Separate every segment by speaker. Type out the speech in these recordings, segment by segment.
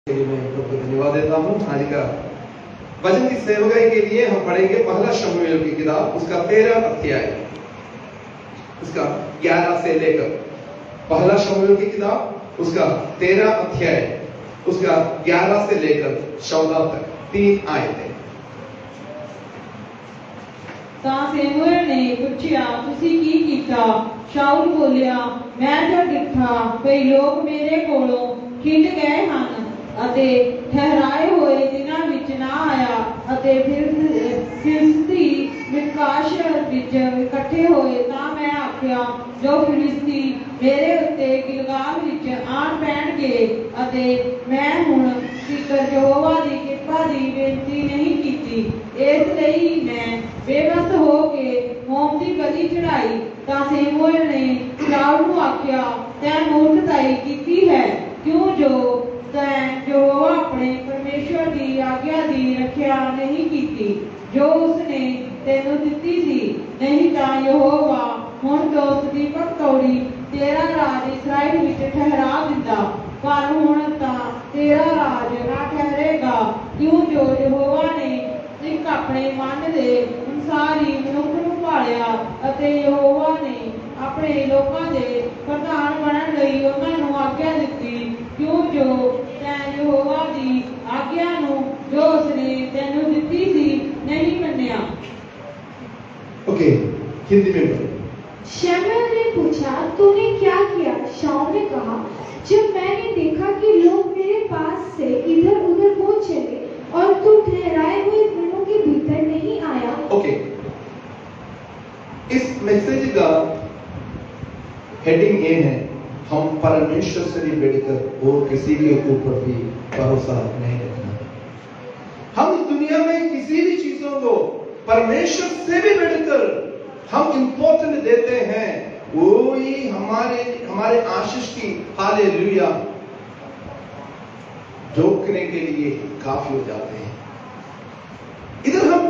Speaker 1: मैं प्रभु को धन्यवाद देता हूँ। आज का वचन की सेवकाई के लिए हम पढ़ेंगे पहला शमूएल की किताब, उसका 13 अध्याय, उसका 11 से लेकर, पहला शमूएल की किताब उसका 13 अध्याय, उसका 11 से लेकर 14 तक 3 आयतें।
Speaker 2: ਤਾਂ ਸੈਮੂਅਲ ਨੇ ਪੁੱਛਿਆ, ਤੁਸੀਂ ਕੀ ਕੀਤਾ? ਸ਼ਾਊਲ ਬੋਲਿਆ, ਮੈਂ ਤਾਂ ਡਿੱਠਾ ਭਈ ਲੋਕ ਮੇਰੇ ਕੋਲੋਂ ਖਿੰਡ ਗਏ ਹਨ ਅਤੇ ਠਹਿਰਾਏ ਹੋਏ ਦਿਨਾਂ ਵਿੱਚ ਨਾ ਆਇਆ ਅਤੇ ਫਿਲਿਸਤੀ ਮਿਕਾਸ਼ ਵਿੱਚ ਇਕੱਠੇ ਹੋਏ। ਤਾਂ ਮੈਂ ਆਖਿਆ, ਜੋ ਫਿਲਿਸਤੀ ਮੇਰੇ ਉੱਤੇ ਗਿਲਗਾਲ ਵਿੱਚ ਆਣ ਪੈਣਗੇ ਅਤੇ ਮੈਂ ਹੁਣ ਤੀਕਰ ਯਹੋਵਾ ਦੀ ਕਿਰਪਾ ਦੀ ਬੇਨਤੀ ਨਹੀਂ ਕੀਤੀ, ਇਸ ਲਈ ਮੈਂ ਬੇਬਸ ਹੋ ਕੇ ਹੋਮ ਦੀ ਬਲੀ ਚੜਾਈ। ਤਾਂ ਸੈਮੂਅਲ ਨੇ ਸ਼ਾਊਲ ਨੂੰ ਆਖਿਆ, ਤੈਂ ਮੂਰਖਤਾਈ ਕੀਤੀ ਹੈ, ਕਿਉਂ ਜੋ ਤੈਂ ਯਹੋਵਾ ਆਪਣੇ ਪਰਮੇਸ਼ਵਰ ਦੀ ਆਗਿਆ ਦੀ ਰੱਖਿਆ ਨਹੀਂ ਕੀਤੀ, ਜੋ ਉਸਨੇ ਤੈਨੂੰ ਦਿੱਤੀ ਸੀ। ਨਹੀਂ ਤਾਂ ਯਹੋਵਾ ਹੁਣ ਤੋਂ ਸਦੀ ਤੋੜੀ ਤੇਰਾ ਰਾਜ ਇਸਰਾਇਲ ਵਿੱਚ ਠਹਿਰਾ ਦਿੰਦਾ, ਪਰ ਹੁਣ ਤਾਂ ਤੇਰਾ ਰਾਜ ਨਾ ਠਹਿਰੇਗਾ, ਕਿਉਂ ਜੋ ਯਹੋਵਾ ਨੇ ਇੱਕ ਆਪਣੇ ਮਨ ਦੇ ਅਨੁਸਾਰ ਹੀ ਮਨੁੱਖ ਨੂੰ ਭਾਲਿਆ ਅਤੇ ਯਹੋਵਾ ਨੇ ਆਪਣੇ ਲੋਕਾਂ ਦੇ ਪ੍ਰਧਾਨ ਬਣਨ ਲਈ ਉਹਨਾਂ ਨੂੰ ਆਗਿਆ ਦਿੱਤੀ, ਕਿਉਂ ਜੋ ਤੈਂ ਯਹੋਵਾ ਦੀ ਆਗਿਆ ਨੂੰ ਜੋ ਉਸਨੇ ਤੈਨੂੰ ਦਿੱਤੀ ਸੀ नहीं मन्या।
Speaker 1: ओके, हिंदी में बोलो।
Speaker 3: शमूएल ने पूछा, तूने क्या किया? शाऊल ने कहा, जब मैंने देखा कि लोग मेरे पास से इधर उधर हो चले और तू ठहराए हुए दिनों के भीतर नहीं आया।
Speaker 1: ओके, इस मैसेज का हेडिंग ये है, हम परमेश्वर से भी बढ़कर और किसी के ऊपर भी भरोसा नहीं रखना। हम इस दुनिया में किसी भी चीजों को परमेश्वर से भी बढ़कर हम इंपॉर्टेंट देते हैं, वो ही हमारे आशीष की हालेलुया रोकने के लिए काफी हो जाते हैं। इधर हम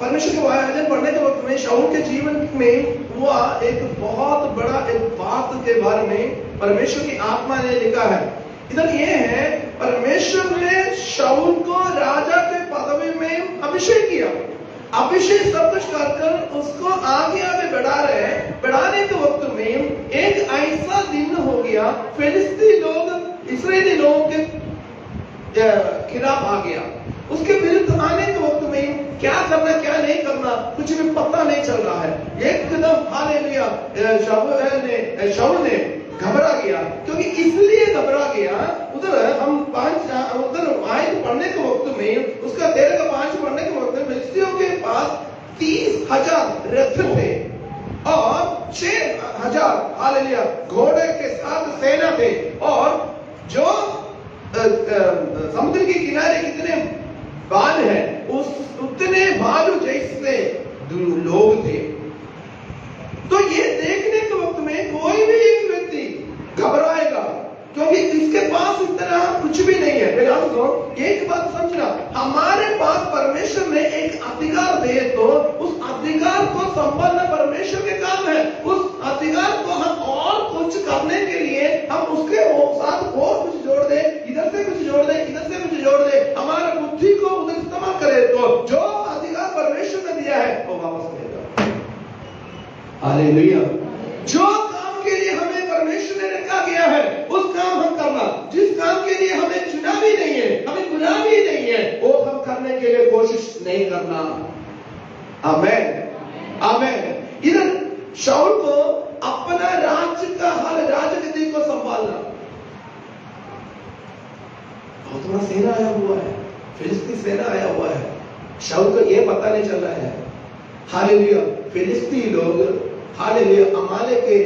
Speaker 1: परमेश्वर के वचन पढ़ने के वक्त में शाऊल के जीवन में हुआ एक बहुत बड़ा एक बात के बारे में परमेश्वर की आत्मा ने लिखा है। इधर ये है, परमेश्वर ने शाऊल को राजा के पदवी में अभिषेक किया। अभिषेक सब कुछ कर उसको आगे आगे बढ़ा रहे हैं। बढ़ाने के वक्त में एक ऐसा दिन हो गया, फिलिस्ती लोग इस्राएली लोगों के खिलाफ आ गया। उसके विरुद्ध आने के वक्त में क्या करना क्या नहीं करना कुछ भी पता नहीं चल रहा है। एकदम हालेलुया शाऊल ने घबरा गया। क्योंकि इसलिए घबरा गया, उधर हम उधर आयत पढ़ने के वक्त में उसका 13 का 5 पढ़ने के वक्त में फिलिस्तियों के पास 30,000 रथ थे और 6,000 हालेलुया घोड़े के साथ सेना थे, और जो समुद्र के किनारे कितने बाल है उतने भालू जैसे लोग थे। तो ये देखने के वक्त में कोई भी एक व्यक्ति घबराएगा, क्योंकि इसके पास इतना कुछ भी नहीं है। मेरे दोस्तों, एक बात समझना, हमारे पास परमेश्वर ने एक अधिकार दे तो उस अधिकार को संभालना परमेश्वर के काम है। उस अधिकार को हम और कुछ करने के लिए हम उसके साथ और कुछ जोड़ दे, इधर से कुछ जोड़ दे, इधर से कुछ जोड़ दे, हमारा बुद्धि को उधर इस्तेमाल करे तो जो अधिकार परमेश्वर ने दिया है वो वापस मिलेगा। हालेलुया। जो काम के लिए हमें परमेश्वर ने रखा गया है उस काम हम करना, जिस काम के लिए हमें चुना भी नहीं है, हमें गुनाह भी नहीं है, वो हम करने के लिए कोशिश नहीं करना। आमीन आमीन। इधर शाऊल को अपना राज्य का हर राजगद्दी को संभालना, बहुत बड़ा सेना आया हुआ है, फिलिस्ती सेना आया हुआ है। शाऊल को यह पता नहीं चल रहा है, हालेलुया फिलिस्ती लोग, हालेलुया अमालेक के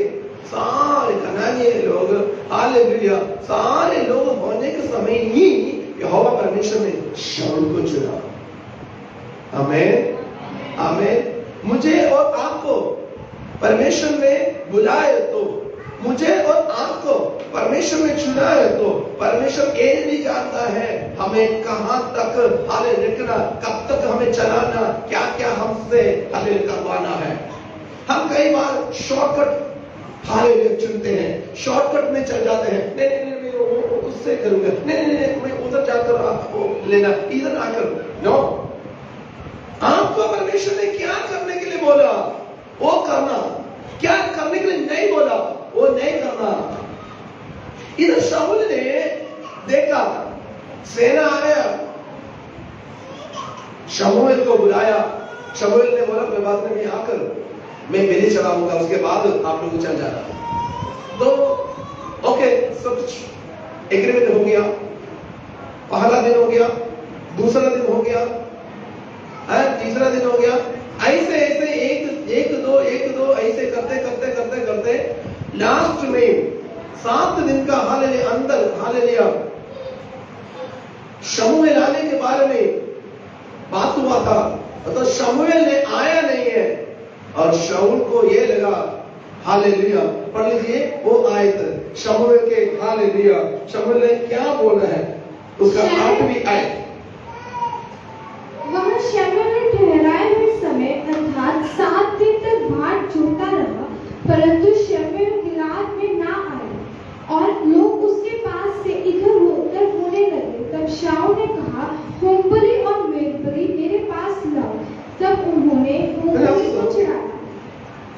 Speaker 1: सारे कनानी लोग, हालेलुया सारे लोग होने के समय ही यहोवा परमेश्वर ने शाऊल को चुना। आमीन आमीन। मुझे और आपको परमेश्वर ने बुलाए तो, मुझे और आपको परमेश्वर ने चुना है तो परमेश्वर ये भी जानता है हमें कहां तक हाले रखना, कब तक हमें चलाना, क्या क्या हमसे हमें करवाना है। हम कई बार शॉर्टकट हालेलुया चुनते हैं, शॉर्टकट में चल जाते हैं। नहीं नहीं नहीं मैं उससे करूंगा, नहीं नहीं मैं उधर लेना, इधर आकर नो, आपको परमेश्वर ने क्या करने के लिए बोला वो करना, क्या करने के लिए नहीं बोला वो नहीं करना। इधर शाऊल ने देखा सेना आ गया, शमूएल को बुलाया, शमूएल ने बोला कोई बात नहीं, आकर मैं बेली चढ़ाऊंगा, उसके बाद आप लोग चल जाना। तो ओके, सब कुछ एग्रीमेंट हो गया, पहला दिन हो गया, दूसरा दिन हो गया, तीसरा दिन हो गया, ऐसे ऐसे एक दो ऐसे करते करते करते करते लास्ट में 7 दिन का हालेलुया शमूएल आने के बारे में बात हुआ था। तो शमूएल ने आया नहीं है और शाऊल को ये लगा, हालेलुया, पढ़ लीजिए वो आयत शमूएल के, हालेलुया, शमूएल ने क्या बोला है उसका 8वीं आयत।
Speaker 3: वह शमूएल ने ठहराए हुए समय अर्थात 7 दिन तक भाट जोता रहा, परंतु शमूएल गिलाद में ना आया और लोग उसके पास से इधर उधर होने लगे। तब शाऊल ने कहा, होमबलि और मेलबलि मेरे पास लाओ। तब उन्होंने होमबलि को चढ़ाया।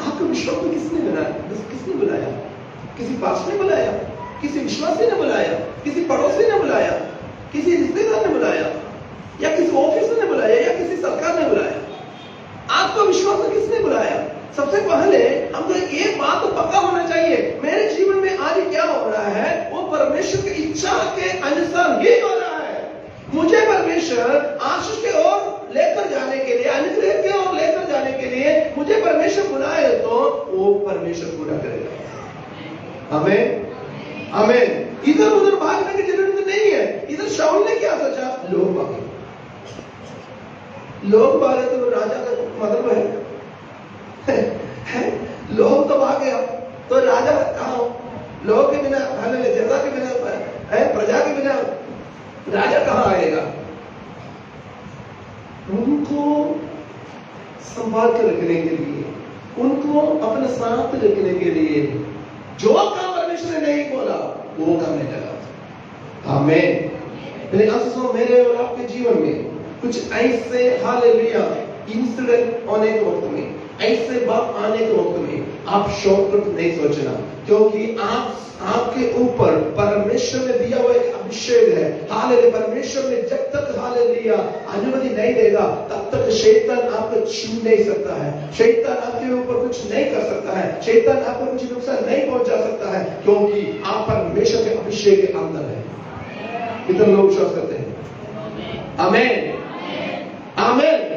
Speaker 1: आपको विश्वास में किसने बुलाया? किसी पास ने बुलाया, किसी विश्वासी ने बुलाया, किसी पड़ोसी ने बुलाया, किसी रिश्तेदार ने बुलाया, या किसी ऑफिसर ने बुलाया, या किसी सरकार ने बुलाया? आपको विश्वास में किसने बुलाया? सबसे पहले हमको एक बात तो पक्का होना चाहिए, मेरे जीवन में आज क्या हो रहा है वो परमेश्वर की इच्छा के अनुसार ही हो रहा है। मुझे परमेश्वर आशीष की ओर लेकर जाने के लिए, अनुग्रह की ओर लेकर जाने के लिए मुझे परमेश्वर बुलाए तो वो परमेश्वर पूरा करेगा। आमीन, आमीन। इधर उधर भागने की जरूरत नहीं है। इधर शाऊल ने क्या सोचा, लोग भागे तो राजा का मतलब है लोग तो भागे, तो राजा कहाँ? लोग के बिना, जनता के बिना, प्रजा के बिना राजा कहाँ आएगा? उनको संभाल कर रखने के लिए, उनको अपने साथ रखने के लिए जो काम परमेश्वर ने नहीं बोला वो करने लगा। आमीन। मेरे आंसू मेरे और आपके जीवन में कुछ ऐसे हालेलुया इंसिडेंट होने के वक्त में, ऐसे बात आने के वक्त में आप शॉर्टकट नहीं सोचना, क्योंकि आपके ऊपर परमेश्वर ने दिया हुआ एक अभिषेक है। हालेलुया, परमेश्वर ने जब तक हालेलुया अनुमति नहीं देगा तब तक शैतान आपको छीन नहीं सकता है, शैतान आपके ऊपर कुछ नहीं कर सकता है, शैतान आपको कुछ नुकसान नहीं पहुंचा सकता है, क्योंकि आप परमेश्वर के अभिषेक के अंदर है। कितने लोग विश्वास करते हैं? आमीन, आमीन।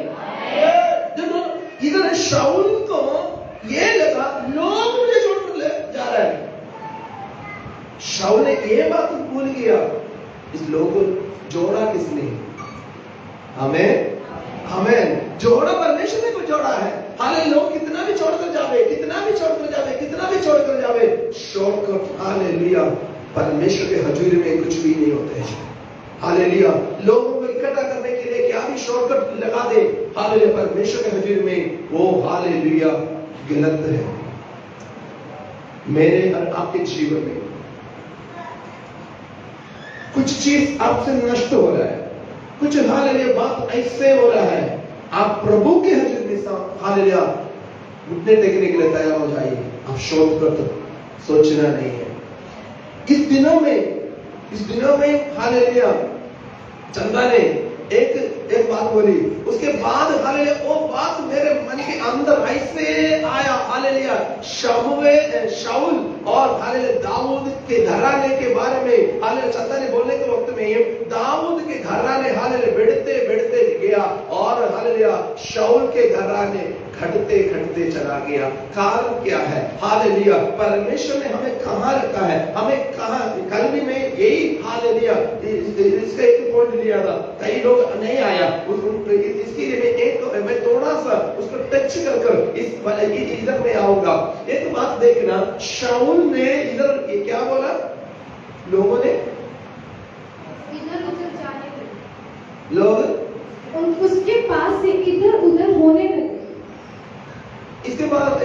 Speaker 1: इधर शाऊल को ये लगा लोग मुझे छोड़कर ले जा रहे हैं। शाऊल ने ये बात भूल गया, इस लोगों को जोड़ा किसने? आमीन, आमीन। जोड़ा परमेश्वर ने को जोड़ा है। हाले लोग कितना भी छोड़कर जावे, कितना भी छोड़कर जावे, कितना भी छोड़कर जावे, शॉर्टकट हालेलुया परमेश्वर के हजूरी में कुछ भी नहीं होते हैं। हालेलुया, लोगों को इकट्ठा करने के लिए क्या भी शॉर्टकट लगा दे, हालेलुया परमेश्वर के हजूर में वो हालेलुया गलत है। मेरे और आपके जीवन में कुछ चीज आपसे नष्ट हो रहा है, कुछ हालेलुया बात ऐसे हो रहा है, आप प्रभु के हजूर में हालेलुया घुटने टेकने के लिए तैयार हो जाइए। आप शॉर्टकट सोचना नहीं है। इस दिनों में हालेलुया चंदा ने एक बात बोली, उसके बाद हालेलुया वो बात मेरे मन के अंदर ऐसे आया, हालेलुया शाऊल और हालेलुया दाऊद के घराने के बारे में हालेलुया चंदा ने बोलने के वक्त में दाऊद के घराने हालेलुया बढ़ते गया और हालेलुया शाऊल के घराने घटते चला गया। कारण क्या है? हालेलुया परमेश्वर ने हमें कहां रखा है, हमें कहां, कल भी मैं यही हालेलुया इसका एक पॉइंट लिया था, कई लोग नहीं आया इसके लिए मैं थोड़ा सा उसको टच कर इधर में आऊंगा। एक बात देखना, शाऊल ने इधर क्या बोला, लोगों ने
Speaker 3: इधर उधर जाने लगे,
Speaker 1: लोग
Speaker 3: उसके पास से इधर उधर होने लगे।
Speaker 1: इसके बाद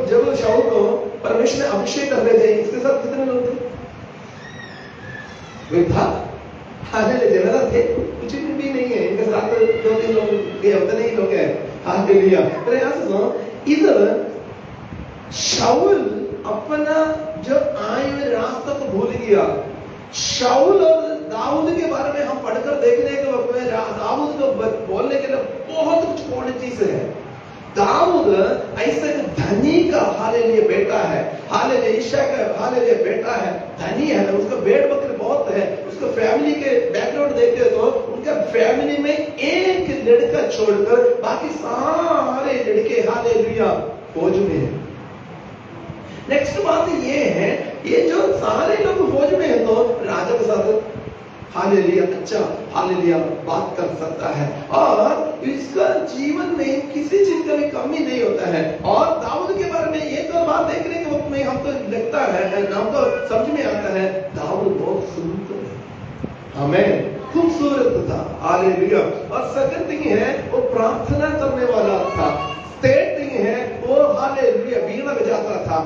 Speaker 1: जब शाऊल को परमेश्वर ने अभिषेक करने थे, इसके साथ कितने लोग थे? वे था हालेलुया जेलर थे, कुछ भी नहीं है, इनके साथ 2-3 लोग ये उतने ही लोग हैं। हालेलुया। प्रयास सुनो, इधर शाऊल अपना जो आए हुए रास्ता को भूल गया। शाऊल और दाऊद के बारे में हम पढ़कर देखने के वक्त में दाऊद को बोलने के लिए बहुत कुछ क्वालिटीज है। दाऊद ऐसे धनी का हालेलुया बेटा है, हालेलुया ईशा का हालेलुया बेटा है, धनी है, उसका भेड़ बकरी बहुत है। उसका फैमिली के बैकग्राउंड देखते तो उनका फैमिली में एक लड़का छोड़कर बाकी सारे लड़के हालेलुया फौज में है। नेक्स्ट बात ये है, ये जो सारे लोग फौज में है तो राजा के साथ हालेलुया अच्छा हालेलुया बात कर सकता है और इसका जीवन में किसी चीज का भी कमी नहीं होता है। और दाऊद के बारे में एक और बात देखने के वक्त में हमको लगता है, हमको समझ में आता है, दाऊद बहुत सुंदर है, हमें खूबसूरत था। हालेलुया। और सेकंड थिंग है वो प्रार्थना करने वाला था। थर्ड थिंग है वो हालेलुया बीना बजाता था।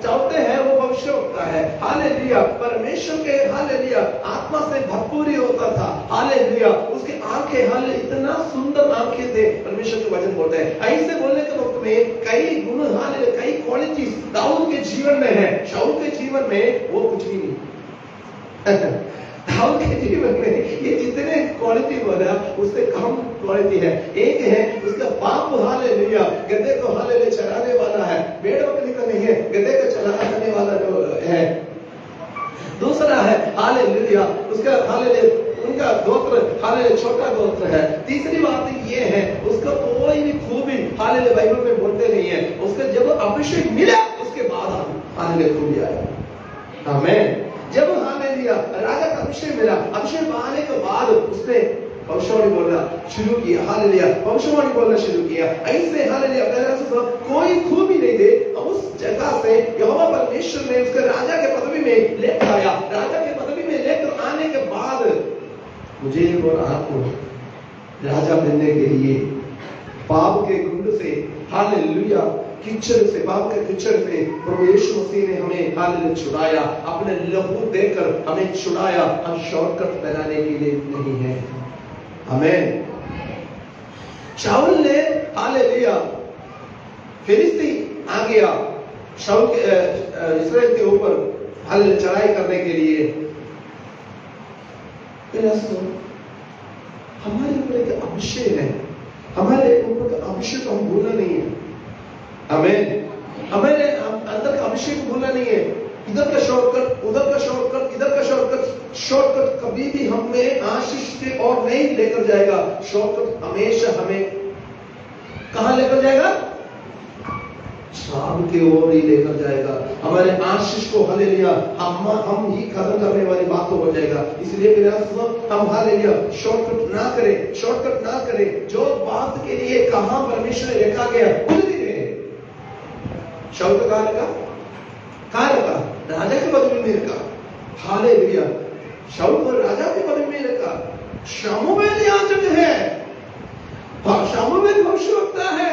Speaker 1: चौथे है वो भविष्यवक्ता है। हालेलुया परमेश्वर के हालेलुया आत्मा से भरपूरी होता था। हालेलुया उसके आंखें हाले इतना सुंदर आंखें थे, परमेश्वर के वचन बोलते हैं। ऐसे बोलने के वक्त में कई गुण हालेलुया कई क्वालिटीज दाऊद के जीवन में है, शाऊल के जीवन में वो कुछ भी नहीं। दाऊद के जीवन में ये जितने क्वालिटी बोला उससे कम क्वालिटी है। एक है उसका बाप हालेलुया गधे को हालेलुया चराने वाला है, भेड़ बकरी का नहीं है, गधे को चराने वाला जो है। दूसरा है हालेलुया उसका हालेलुया उनका गोत्र हालेलुया छोटा गोत्र है। तीसरी बात ये है उसका कोई भी खूबी हालेलुया बाइबल में बोलते नहीं है। उसका जब अभिषेक मिला उसके बाद हालेलुया खूबी आया। आमीन। जब हालेलुया राजा का अभिषेक मिला, अभिषेक पाने के बाद उसने भविष्यवाणी बोलना शुरू किया। हालेलुया भविष्यवाणी बोलना शुरू किया। ऐसे हालेलुया कोई खूबी नहीं दे, उस जगह से यहोवा परमेश्वर ने उसके राजा के पदवी में लेकर आया। राजा के पदवी में लेकर आने के बाद मुझे और आपको राजा बनने के लिए पाप के गुंड से हालेलुया कीचड़ से पाप के कीचड़ से प्रभु यीशु मसीह ने हमें हालेलुया छुड़ाया, अपने लहू देकर हमें छुड़ाया। हम शॉर्टकट बनाने के लिए नहीं है। आमीन। शाऊल ने हालेलुया फिलिस्ती आ गया शाऊल के इस्राएल के ऊपर हालेलुया चढ़ाई करने के लिए। हमारे ऊपर एक अभिषेक है, हमारे ऊपर का अभिषेक हम भूलना नहीं है। आमीन। हमारे अंदर का अभिषेक भूलना नहीं है। इधर का शॉर्टकट उधर का शॉर्टकट इधर का शॉर्टकट कभी भी हमें आशीष के और नहीं लेकर जाएगा। शॉर्टकट हमेशा हमें कहां लेकर जाएगा? शाम की ओर ही लेकर जाएगा। हमारे आशीष को हालेलुया हम ही खत्म करने वाली बात हो जाएगा। इसलिए मेरा हम हालेलुया शॉर्टकट ना करें। जो बात के लिए कहां परमेश्वर ने रखा गया उधर ही रहे। शाऊल का कहां रखा? राजा के पदवी में रखा। हालेलुया शाऊल को राजा के पदवी में रखा। शमूएल याजक है, शमूएल भविष्यवक्ता है,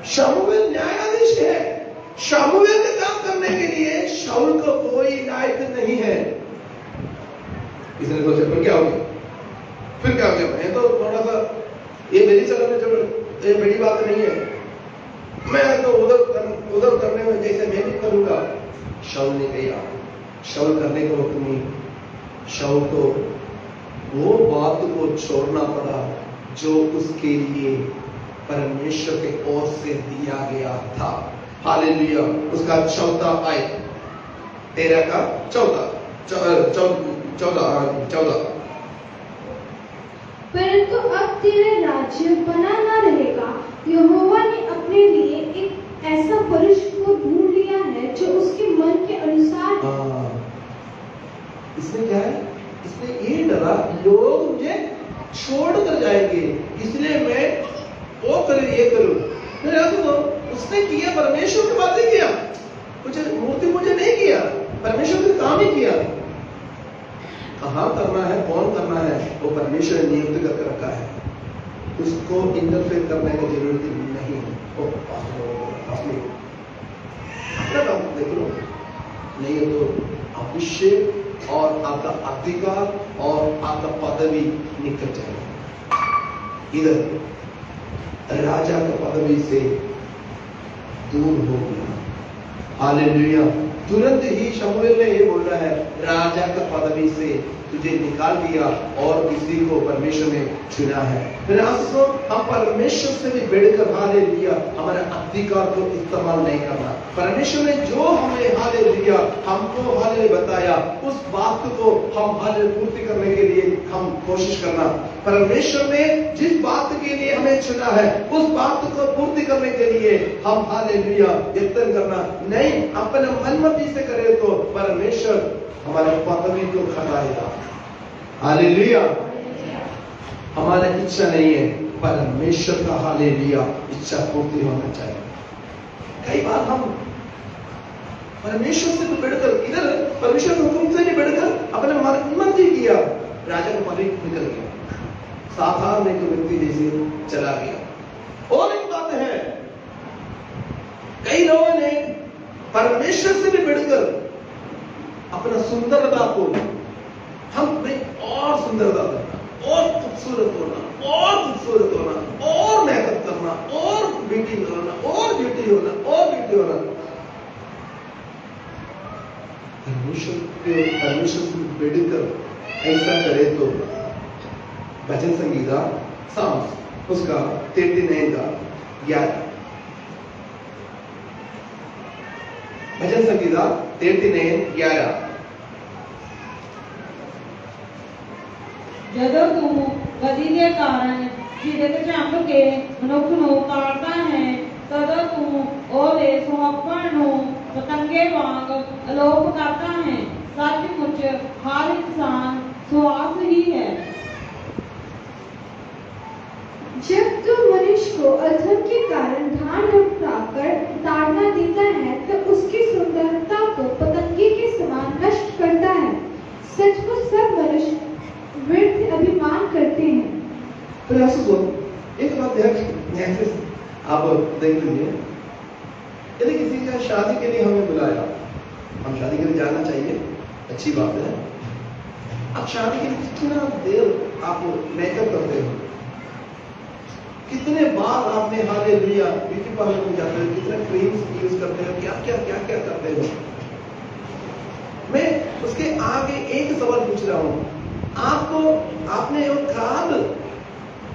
Speaker 1: शमूएल न्यायाधीश है। शमूएल का काम करने के लिए शाऊल को कोई लायक नहीं है। इसने सोचा फिर क्या हो गया? मैं तो थोड़ा सा ये मेरी सलाह में जब ये बड़ी बात नहीं है, मैं तो उधर करने में जैसे मैं भी करूंगा। शाऊल ने कहा, शाऊल करने के वक्त में शाऊल को वो बात को छोड़ना पड़ा जो उसके लिए परमेश्वर के ओर से दिया गया था। हालेलुया उसका 14 आयत 13 का 14
Speaker 3: परंतु अब तेरा राज्य बना ना रहेगा। यहोवा ने अपने लिए एक ऐसा पुरुष को ढूंढ लिया है जो उसके मन के अनुसार है।
Speaker 1: इसने क्या है? इसने ये डरा लोग मुझे छोड़ कर जाएंगे, इसलिए मैं वो करूं ये करूं। तो उसने किया परमेश्वर की बातें किया, कुछ मूर्ति पूजा नहीं किया, परमेश्वर का काम ही किया। कहां करना है कौन करना है वो परमेश्वर ने नियुक्त करके रखा है, उसको इंटरफेयर करने की जरूरत नहीं है। वो अपना काम देख लो, नहीं है तो अभिषेक और आपका अधिकार और आपका पदवी निकल जाएगा। इधर राजा का पदवी से दूर हो गया। हालेलुया। तुरंत ही शमूएल ने ये बोल रहा है, राजा का पदवी से तुझे निकाल दिया और किसी को परमेश्वर ने चुना है। हम परमेश्वर से भी बढ़कर हालेलुया हमारे अधिकार को इस्तेमाल नहीं करना। परमेश्वर ने जो हमें हालेलुया हमको हालेलुया बताया, उस बात को हम हालेलुया पूर्ति करने के लिए हम कोशिश करना। परमेश्वर ने जिस बात के लिए हमें चुना है, उस बात को पूर्ति करने के लिए हम हालेलुया यत्न करना। नहीं अपने मनमर्जी से करें तो परमेश्वर हमारे पदवी को घटाएगा। हालेलुया। हमारा इच्छा नहीं है, परमेश्वर का हालेलुया इच्छा पूर्ति होना चाहिए। कई बार हम परमेश्वर से तो बढ़कर, इधर परमेश्वर के हुक्म से भी बढ़कर अपने मनमर्जी किया, राजा का पदवी निकल गया, साधारण एक व्यक्ति जैसे चला गया। और एक बात है, कई लोगों ने परमेश्वर से भी बढ़कर अपना सुंदरता को और सुंदरता करना, और खूबसूरत होना, और खूबसूरत होना, और मेकअप करना, और ब्यूटी होना, और ब्यूटी होना, और ब्यूटी होना। परमेश्वर से बढ़कर ऐसा करे तो भजन संगीता साफ उसका 39 का 11, भजन संगीता 39:11।
Speaker 2: ਜਦੋਂ ਤੂੰ ਬਦੀ ਦੇ ਕਾਰਨ ਝਿੜਕ ਝੰਬ ਕੇ ਮਨੁੱਖ ਨੂੰ ਤਾੜਦਾ ਹੈ, ਤਦੋਂ ਤੂੰ ਉਹਦੇ ਸੁਹੱਪਣ ਨੂੰ ਪਤੰਗੇ ਵਾਂਗ ਅਲੋਪ ਕਰਦਾ ਹੈ। ਸੱਚਮੁੱਚ ਹਰ ਇਨਸਾਨ ਸੁਆਸ ਹੀ ਹੈ।
Speaker 3: जब तू मनुष्य को अधर्म के कारण ढांढ उठाकर ताड़ना देता है, तो उसकी सुंदरता को पतंगे के समान नष्ट करता है। सचमुच सब मनुष्य व्यर्थ अभिमान करते हैं।
Speaker 1: तो एक बात ध्यान से आप देख लीजिए, यदि किसी का शादी के लिए हमें बुलाया, हम शादी के लिए जाना चाहिए, अच्छी बात है। अब शादी के लिए कितना देर आप मेकअप करते हो, कितने बार आपने हालेलुया ब्यूटी पार्लर में जाते हो, कितना क्रीम्स यूज करते हो, क्या क्या क्या क्या करते हो। मैं उसके आगे एक सवाल पूछ रहा हूं, आपने एक कार्ड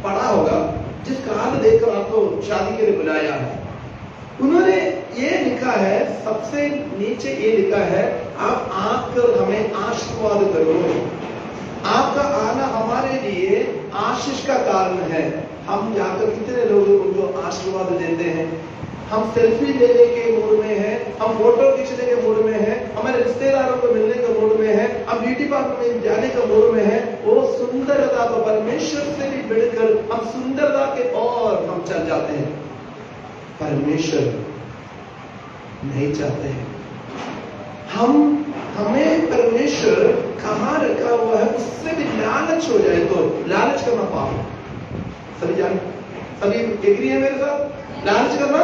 Speaker 1: पढ़ा होगा, जिस कार्ड देकर आपको शादी के लिए बुलाया है, उन्होंने ये लिखा है, सबसे नीचे ये लिखा है, आप आकर हमें आशीर्वाद करो। आपका आना हमारे लिए आशीष का कारण है। हम जाकर कितने लोगों को आशीर्वाद देते हैं। हम सेल्फी लेने के मूड में हैं, हम फोटो खींचने के मूड में हैं, हमारे रिश्तेदारों को मिलने के मूड में हैं, हम ब्यूटी पार्लर में जाने के मूड में हैं। वो सुंदरता को परमेश्वर से भी बढ़कर हम सुंदरता के और हम चल जाते हैं। परमेश्वर नहीं चाहते हैं हमें परमेश्वर कहाँ रखा हुआ है, उससे भी लालच हो जाए तो लालच करना पाप है। सभी एग्री है मेरे साथ? लालच करना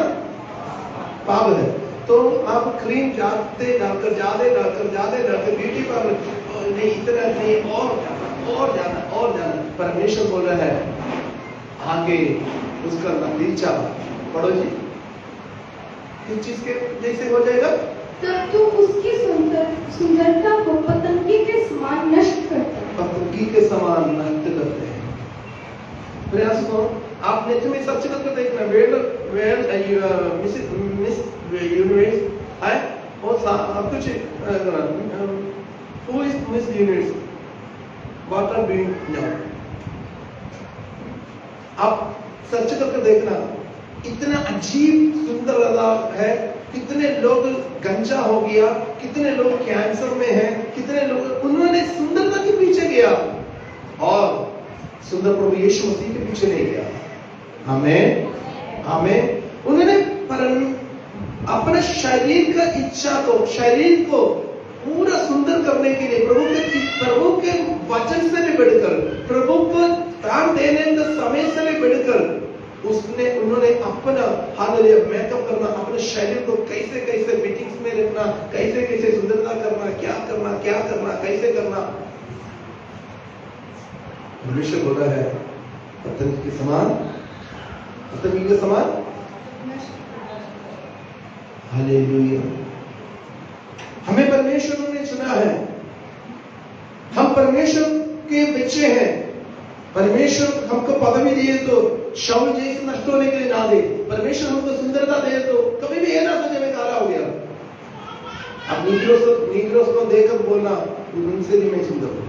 Speaker 1: पाप है। तो आप क्रीम डालकर ब्यूटी पार्लर नहीं, इतना नहीं, और जाना। परमेश्वर बोल रहा है आगे उसका नतीजा पढ़ो जी, किस चीज के जैसे हो जाएगा?
Speaker 3: तब तो उसकी सुंदरता को पतंगी के समान नष्ट करता है।
Speaker 1: पतंगी के समान नष्ट करते हैं। प्रयास करो, आप नेचर में सबसे पहले देखना मिस यूनिवर्स है, और कुछ who is Miss Universe, what are doing now. आप सर्च करके देखना, इतना अजीब सुंदरता है, कितने लोग गंजा हो गया, कितने लोग कैंसर में हैं, कितने लोग, उन्होंने सुंदरता के पीछे गया और सुंदर प्रभु यीशु मसीह के पीछे नहीं गया। हमें उन्होंने अपने शरीर का इच्छा को, शरीर को पूरा सुंदर करने के लिए प्रभु के वचन से भी बढ़कर, प्रभु को प्राण देने के समय से भी बढ़कर उन्होंने अपना हालेलुया मेकअप करना, अपने शरीर को कैसे कैसे फिटिंग्स में रखना, कैसे कैसे सुंदरता करना, क्या करना, कैसे करना। परमेश्वर बोला है पतंग के समान, पतंग के समान। हालेलुया। हमें परमेश्वर ने चुना है, हम परमेश्वर के बच्चे हैं। परमेश्वर हमको पदवी दिए तो शाऊल जैसे नष्ट होने के लिए ना दे। परमेश्वर हमको सुंदरता दे तो कभी भी ये ना सोचे मैं काला हो गया। अब नीग्रोस को देखकर बोलना उनसे भी मैं सुंदर हूं।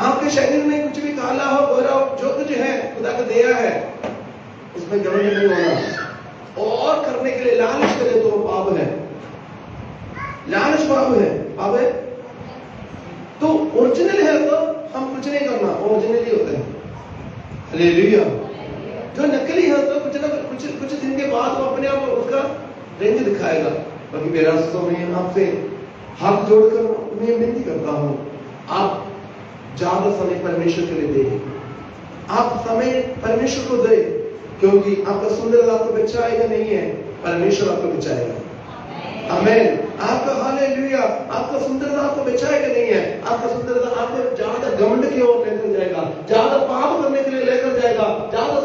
Speaker 1: आपके शरीर में कुछ भी काला हो, गोरा हो, जो कुछ है खुदा का दिया है, उसमें घमंड नहीं होना। और करने के लिए लालच करे तो पाप है। लालच पाप है, पाप है। तो ओरिजिनल है तो हम कुछ नहीं करना, ओरिजिनल ही होता है। हालेलुया। जो नकली है तो कुछ दिन के बाद वो अपने आप उसका रेंज दिखाएगा। बाकी मेरा मैं आपसे हाथ जोड़कर मैं विनती करता हूं, आप ज्यादा समय परमेश्वर के लिए दें। आप समय परमेश्वर को दें, क्योंकि आपका सुंदरता आपको बचाएगा नहीं है, परमेश्वर आपको बचाएगा। आमीन। आपका हालेलुया, आपका सुंदरता आपको बचाएगा नहीं है, आपका सुंदरता आपको ज्यादा घमंड की ओर लेकर जाएगा, ज्यादा पाप करने के लिए लेकर जाएगा, ज्यादा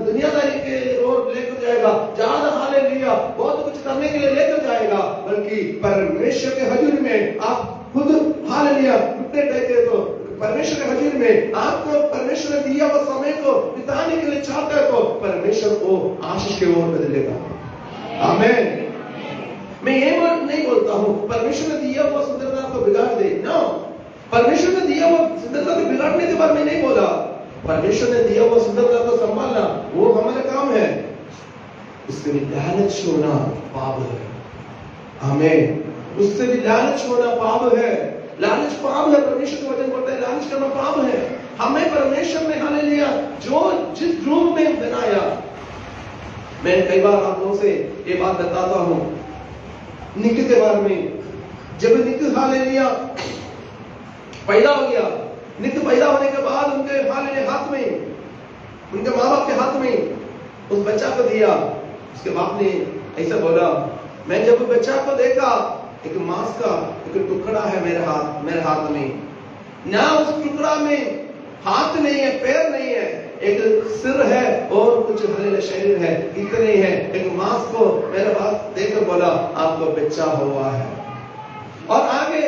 Speaker 1: दुनियादारी के ओर लेकर जाएगा, ज्यादा हालेलुया बहुत कुछ करने के लिए लेकर जाएगा। बल्कि परमेश्वर के हजूर में आप खुद हालेलुया घुटने टेके तो परमेश्वर के हजूर में आपको परमेश्वर ने दिया हुआ समय को बिताने के लिए चाहता है तो परमेश्वर को आशीष की ओर बदलेगा। आमीन। मैं ये बात नहीं बोलता हूं परमेश्वर ने दिया हुआ सुंदरता को बिगाड़ दे, नो। परमेश्वर ने दिया हुआ सुंदरता को बिगाड़ने के बारे में नहीं बोला। परमेश्वर ने दिया हुआ सुंदरता को संभालना वो हमारा काम है। उससे भी लालच होना पाप है। आमीन। उससे भी लालच होना पाप है। लालच पाप है। परमेश्वर का वचन बोलता है लालच करना पाप है। हमें परमेश्वर ने हालेलुया जो जिस रूप में बनाया, मैं कई बार आप लोगों से ये बात बताता हूं निक के बारे में। जब निक हालेलुया पैदा हो गया, निक पैदा होने के बाद उनके हालेलुया हाथ में, उनके माँ बाप के हाथ में उस बच्चा को दिया। उसके बाप ने ऐसा बोला, मैं जब बच्चा को देखा एक मांस का एक टुकड़ा है मेरे हाथ में, ना उस टुकड़ा में हाथ नहीं है, पैर नहीं है, एक सिर है और कुछ हरे शरीर है, इतने है। एक मांस को मेरे पास देखकर बोला आपको बच्चा हुआ है। और आगे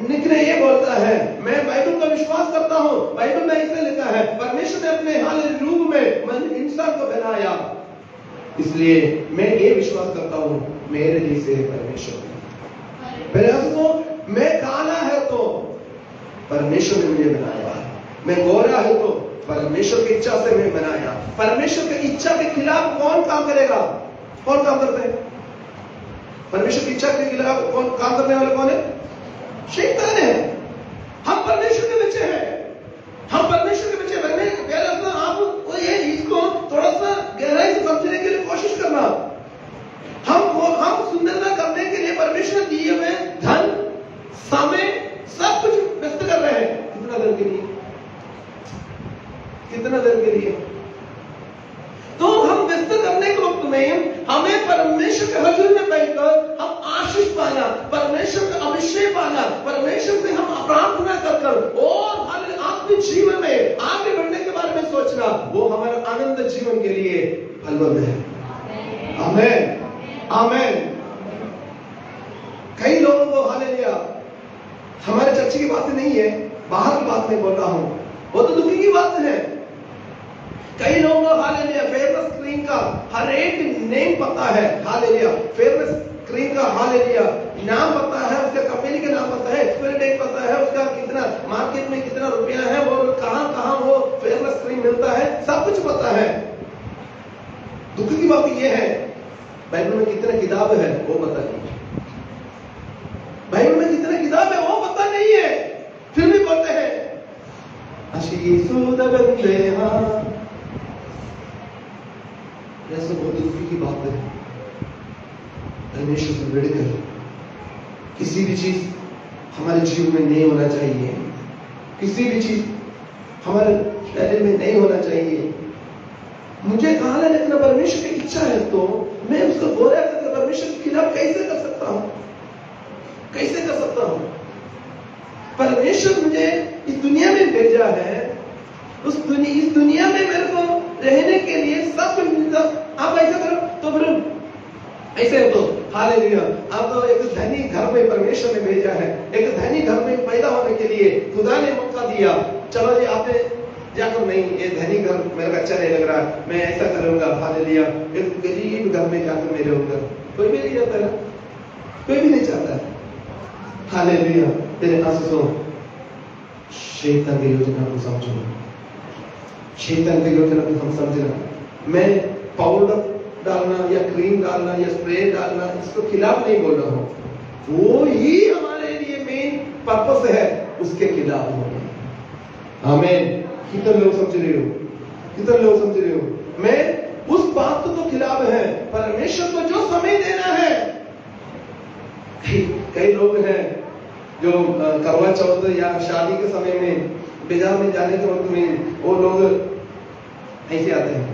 Speaker 1: निक ने ये बोलता है, मैं बाइबल का विश्वास करता हूं, बाइबल में ऐसे लिखा है परमेश्वर ने अपने हालेलुया रूप में इंसान को बनाया, इसलिए मैं ये विश्वास करता हूं मेरे जैसे है परमेश्वर। मैं काला है तो परमेश्वर ने मुझे बनाया, मैं गोरा है तो परमेश्वर की इच्छा से मैं बनाया। परमेश्वर की इच्छा के खिलाफ कौन काम करेगा? कौन काम करते हैं? परमेश्वर की इच्छा के खिलाफ कौन काम करने वाले कौन है? शैतान है। हम परमेश्वर के बच्चे हैं, हम परमेश्वर के बच्चे बनने पहले आप ये इसको थोड़ा सा गहराई से समझने के लिए कोशिश करना। हम सुंदरता करने के लिए परमेश्वर दिए हुए धन, समय सब कुछ व्यस्त कर रहे हैं। कितना देर के लिए? कितना देर के लिए? तो हम व्यस्त करने के वक्त में हमें परमेश्वर के हजूर में बैठकर हम आशीष पाना, परमेश्वर का अभिषेक पाना, परमेश्वर से हम प्रार्थना कर और आत्मिक जीवन में आगे बढ़ने के बारे में सोचना, वो हमारे आनंद जीवन के लिए फलवंत है। आमीन। आमीन। कई लोगों को हालेलुया हमारे चर्च की बात नहीं है, बाहर की बात नहीं बोल रहा हूं, वो तो दुखी की बात है। कई लोगों को हालेलुया फेमस क्रीम का हर एक नेम पता है। हालेलुया फेमस क्रीम का हालेलुया नाम पता है, उसका कंपनी का नाम पता है, एक्सपायरी डेट पता है, उसका कितना मार्केट में कितना रुपया है, वो कहां वो फेमस क्रीम मिलता है, सब कुछ पता है। दुख की बात यह है बाइबल में कितने किताब है वो पता नहीं, बाइबल में कितने किताब है वो पता नहीं है, फिर भी बोलते हैं ऐसा बहुत दुखी की बात है। परमेश्वर से विड़कर किसी भी चीज हमारे जीवन में नहीं होना चाहिए, किसी भी चीज हमारे शरीर में नहीं होना चाहिए। मुझे कहा है लेकिन परमेश्वर की इच्छा है तो मैं उसको गोरा करके परमेश्वर के खिलाफ कैसे कर सकता हूं? कैसे कर सकता हूं? परमेश्वर मुझे इस दुनिया में भेजा है, इस दुनिया में मेरे को रहने के लिए सब कुछ मिलता। आप ऐसा करो तो फिर ऐसे हो तो हालेलुया, आप तो एक धनी घर में परमेश्वर ने भेजा है, एक धनी घर में पैदा होने के लिए खुदा ने मौका दिया। चलो जी आपने जाकर नहीं, ये धनी घर मेरे को अच्छा नहीं लग रहा, मैं ऐसा करूंगा, हालेलुया एक गरीब घर में जाकर मैं रहूंगा। कोई भी नहीं चाहता है, कोई भी नहीं चाहता है। हालेलुया, तेरे आंसू शैतान की योजना को समझो, शैतान की योजना को हम समझना। मैं पाउडर डालना या क्रीम डालना या स्प्रे डालना इसको खिलाफ नहीं बोल रहा हूं, वो ही हमारे लिए मेन पर्पस है, उसके खिलाफ होना। आमीन। कितने लोग समझ रहे हो? कितने लोग समझ रहे हो? मैं उस बात तो खिलाफ है, परमेश्वर को जो समय देना है। कई लोग हैं जो करवा चौथ या शादी के समय में बाजार में जाने के वक्त में वो लोग ऐसे आते हैं,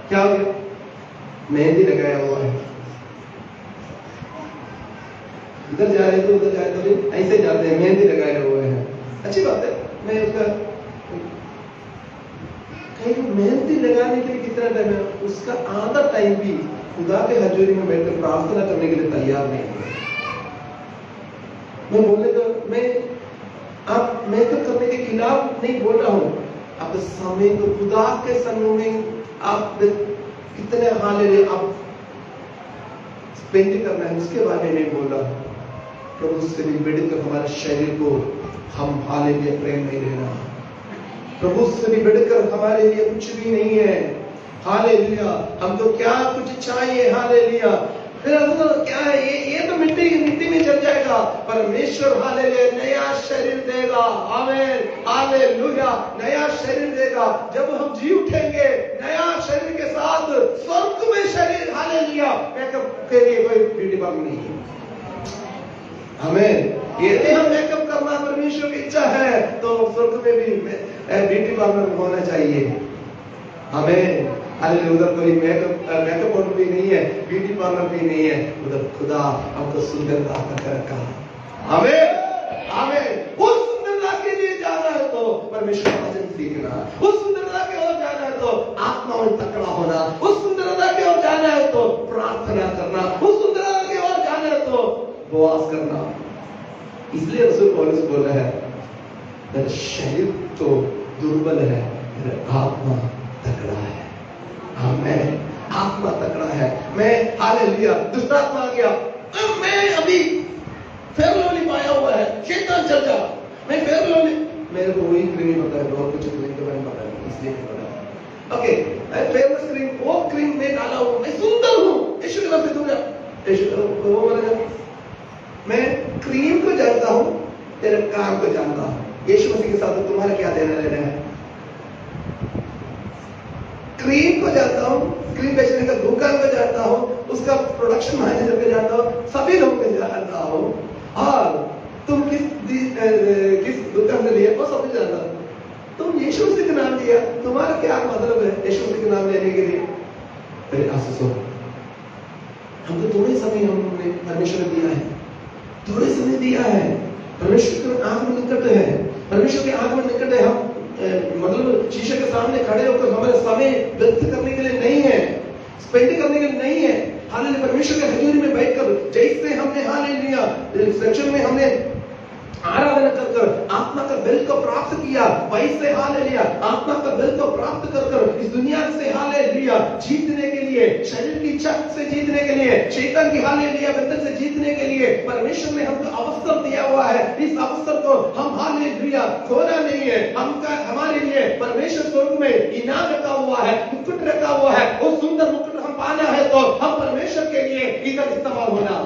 Speaker 1: क्या हो गया? मेहंदी लगाया हुआ है, इधर जा रहे तो उधर जा रहे तो ऐसे जाते हैं, मेहंदी लगाए हुए हैं। अच्छी बात है, मैं उसका कहीं मेहंदी लगाने के लिए कितना टाइम है, उसका आधा टाइम भी खुदा के हजूरी में बैठकर प्रार्थना करने के लिए तैयार नहीं है। मैं बोलने का मैं आप मेकअप करने के खिलाफ नहीं बोल रहा हूं, आप समय को खुदा के संग में आप कितने हाले आप स्पेंड करना है उसके बारे में बोल रहा हूं। प्रभु से भी बढ़कर हमारे शरीर को हम हाले लिए प्रेम नहीं देना, प्रभु से भी बढ़कर हमारे लिए कुछ भी नहीं है। हालेलुया, हमको क्या कुछ चाहिए? हालेलुया, फिर क्या है? ये तो मिट्टी में चल जाएगा। परमेश्वर हालेलुया नया शरीर देगा। आमीन, हालेलुया, नया शरीर देगा। जब हम जी उठेंगे नया शरीर के साथ स्वर्ग में शरीर। हालेलुया, मेकअप के लिए कोई ब्यूटी पार्लर नहीं है। हमें यदि हम मेकअप करना परमेश्वर की इच्छा है तो स्वर्ग में भी ब्यूटी पार्लर होना चाहिए। हमें हालेलुया, उधर कोई मेकअप ऑर्डर भी नहीं है, ब्यूटी पार्लर भी नहीं है, उधर खुदा हमको सुंदरता का रखा। हमें उस सुंदरता के लिए जाना है तो परमेश्वर का वचन सीखना, उस सुंदरता की ओर जाना है तो आत्मा में तकड़ा होना, उस सुंदरता की ओर जाना है तो प्रार्थना करना, उस सुंदरता की ओर जाना है तो उपवास करना। इसलिए रसूल पौलुस बोल रहा है, मेरा शरीर तो दुर्बल है, मेरा आत्मा तकड़ा है। आमीन, आत्मा तकड़ा है। मैं हालेलुया, दुष्टात्मा आ गया, मैं अभी फेयर लवली पाया हुआ है, शैतान चल जा, मैं फेयर लवली, मेरे को वही क्रीम पता है और कुछ क्रीम के बारे में पता नहीं, इसलिए नहीं पता। ओके, फेमस क्रीम, वो क्रीम में डाला हूं, मैं सुंदर हूं, यीशु के नाम से दूंगा, यीशु वो बोलेगा मैं क्रीम को जानता हूं, तेरे काम को जानता हूं। यीशु मसीह के साथ तुम्हारा क्या लेना देना है? क्रीम को जानता हूं, क्रीम बेचने का दुकान को जानता हूं, उसका प्रोडक्शन मैनेजर को जानता हूं, सभी लोगों को जानता हूं, और तुम किस दुकान से लिए वो सब कुछ जानता हूं। तुम यीशु मसीह का नाम लिया, तुम्हारा क्या मतलब है यीशु मसीह का नाम लेने के लिए? मेरे आंसू हमको थोड़े समय हमने परमेश्वर ने दिया है, थोड़े समय दिया है। परमेश्वर के आंख में निकट है, परमेश्वर के आंख में निकट है। हम मतलब शीशे के सामने खड़े होकर हमारे समय व्यक्त करने के लिए नहीं है, स्पेंड करने के लिए नहीं है। हालेलुया, परमेश्वर के हजूरी में बैठकर जैसे हमने हालेलुया सेक्शन में हमने आराधना कर आत्मा का बल को प्राप्त किया, वैसे हालेलुया आत्मा का बल को प्राप्त कर इस दुनिया से हालेलुया जीतने के लिए, शरीर की इच्छा से जीतने के लिए, शैतान की हालेलुया बंधन से जीतने के लिए परमेश्वर ने हमको अवसर दिया हुआ है। इस अवसर को हम हालेलुया खोना नहीं है। हमारे लिए परमेश्वर स्वर्ग में इनाम रखा हुआ है, मुकुट रखा हुआ है। वो सुंदर मुकुट हम पाना है तो हम परमेश्वर के लिए इधर इस्तेमाल होना।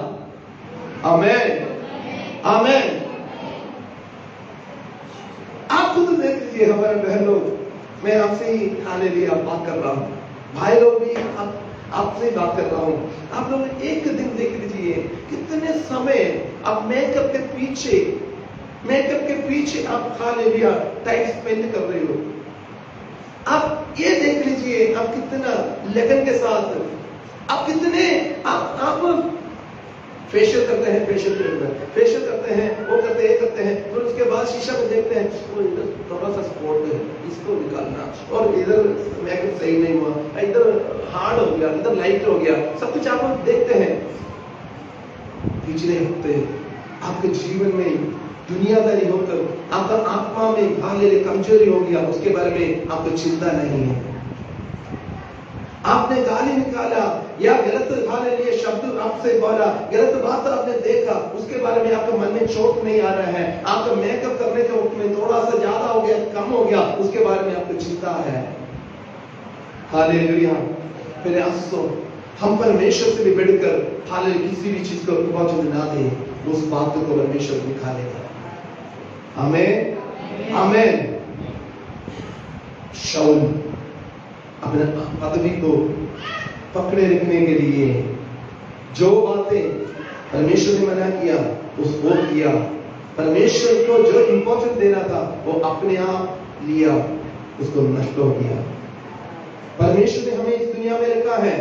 Speaker 1: आमीन, आमीन। आप खुद देख लीजिए, हमारे बहन लोग, मैं आपसे ही हालेलुया बात कर रहा हूं, भाई लोग भी आपसे बात कर रहा हूं। आप लोग एक दिन देख लीजिए कितने समय आप मेकअप के पीछे आप हालेलुया टाइम स्पेंड कर रहे हो। आप ये देख लीजिए आप कितना लगन के साथ, आप कितने आप फेशियल करते हैं, फेशियल करते हैं, वो करते हैं, फिर उसके बाद शीशा में देखते हैं, वो इधर थोड़ा सा स्पॉट है, इसको निकालना, और इधर मेकअप सही नहीं हुआ, इधर हार्ड हो गया, इधर लाइट हो गया, सब कुछ आप देखते हैं। पिछले हफ्ते आपके जीवन में दुनियादारी होकर आपका आत्मा में हालेलुया कमजोरी हो गया, उसके बारे में आपको चिंता नहीं है। आपने गाली निकाला या गलत हालेलुया शब्द आपसे बोला, गलत बात आपने देखा, उसके बारे में आपके मन में चोट नहीं आ रहा है। आपका मेकअप करने के वक्त में थोड़ा सा ज्यादा हो गया, कम हो गया, उसके बारे में आपको चिंता है। हालेलुया। मेरे आंसू हम परमेश्वर से भी बढ़कर हालेलुया किसी भी चीज को उपवाचन ना दे, उस बात को परमेश्वर निकालेगा। आमीन आमीन। शाऊल अपने पदवी को पकड़े रखने के लिए जो बातें परमेश्वर ने मना किया उसको किया, परमेश्वर को जो इंपॉर्टेंट देना था वो अपने आप लिया, उसको नष्ट हो गया। परमेश्वर ने हमें इस दुनिया में रखा है,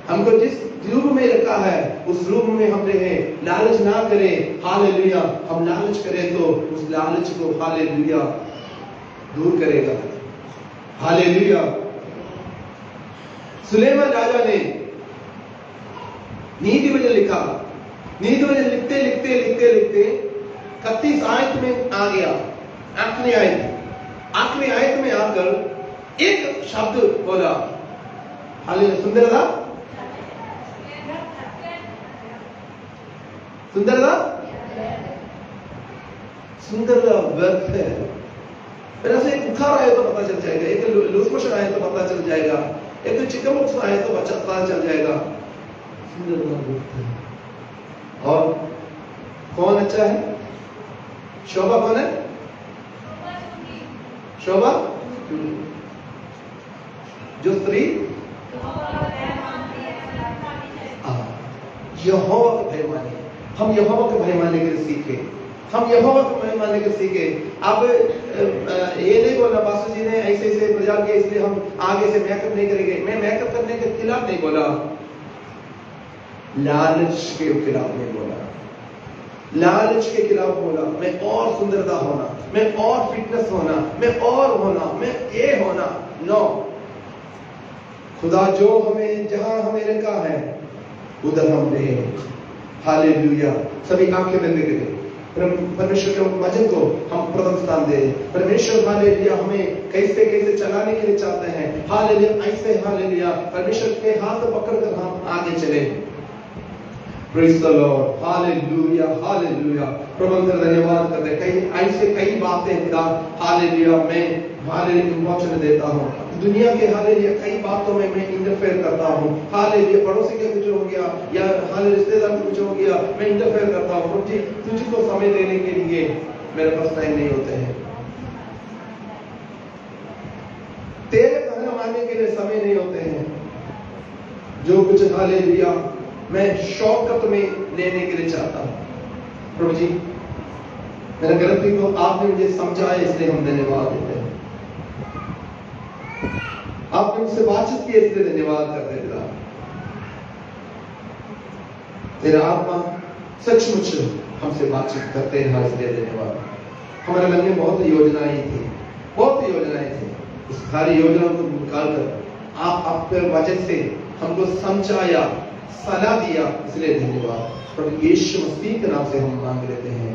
Speaker 1: हमको जिस रूप में रखा है उस रूप में हम रहे, लालच ना करें। हालेलुया। हम लालच करें तो उस लालच को हालेलुया दूर करेगा। हालेलुया। सुलेमान राजा ने नीति वचन लिखा, नीति वचन लिखते लिखते लिखते लिखते 31 आयत में आ गया, आखिरी आयत में आकर एक शब्द बोला, हालेलुया। सुंदरता, सुंदरता, सुंदरता व्यर्थ है। फिर ऐसे एक बुखार आए तो पता चल जाएगा, एक लूज मोशन आए तो पता चल जाएगा, एक तो चिकन बॉक्स आए तो पता चल जाएगा। सुंदरता व्यर्थ है। और कौन अच्छा है? शोभा कौन है? शोभा जो स्त्री यहोवा को भय माने। हम यहोवा को भय मानने के सीखे, हम यहोवा को भय मानने के सीखे। अब ये नहीं बोला बासु जी ने ऐसे ऐसे प्रचार किया इसलिए हम आगे से मेकअप नहीं करेंगे। मैं मेकअप करने के खिलाफ नहीं बोला, लालच के खिलाफ नहीं बोला, लालच के खिलाफ बोला। मैं और सुंदरता होना, मैं और फिटनेस होना, मैं और होना, मैं ये होना। नो, खुदा जो हमें जहां हमें रखा है उधर हम रहे। हालेलुया। सभी आंखें बंद करें, परमेश्वर के वचन को हम प्रथम स्थान दे। परमेश्वर हालेलुया हमें कैसे कैसे चलाने के लिए चाहते हैं। हालेलुया ऐसे हालेलुया परमेश्वर के हाथ पकड़कर हम आगे चले। Praise the Lord. Hallelujah hallelujah. प्रभु का धन्यवाद करते हैं। कई ऐसे कई बातें खुदा हालेलुया मैं हालेलुया वचन देता हूँ। दुनिया के हालेलुया कई बातों में मैं इंटरफेयर करता हूँ। हालेलुया पड़ोसी के कुछ हो गया या हालेलुया रिश्तेदार को कुछ हो गया, मैं इंटरफेयर करता हूँ। मुझे तुझको समय देने के लिए मेरे पास टाइम नहीं होते हैं, तेरे कहना मानने के लिए समय नहीं होते हैं। जो कुछ हालेलुया मैं शौकत में लेने के लिए चाहता हूँ। प्रभु जी मेरे गलती को आपने मुझे समझाया, इसलिए हम धन्यवाद देते हैं। आपने मुझसे बातचीत की इसलिए धन्यवाद करते हैं। तेरा आत्मा सचमुच हमसे बातचीत करते हैं, इसलिए धन्यवाद। हमारे मन में बहुत योजनाएं थी, बहुत योजनाएं थी। उस सारी योजनाओं को निकालकर आप आपके वचन से हमको समझाया, सलाह दिया, इसलिए धन्यवाद। प्रभु यीशु मसीह के नाम से हम मांग लेते हैं।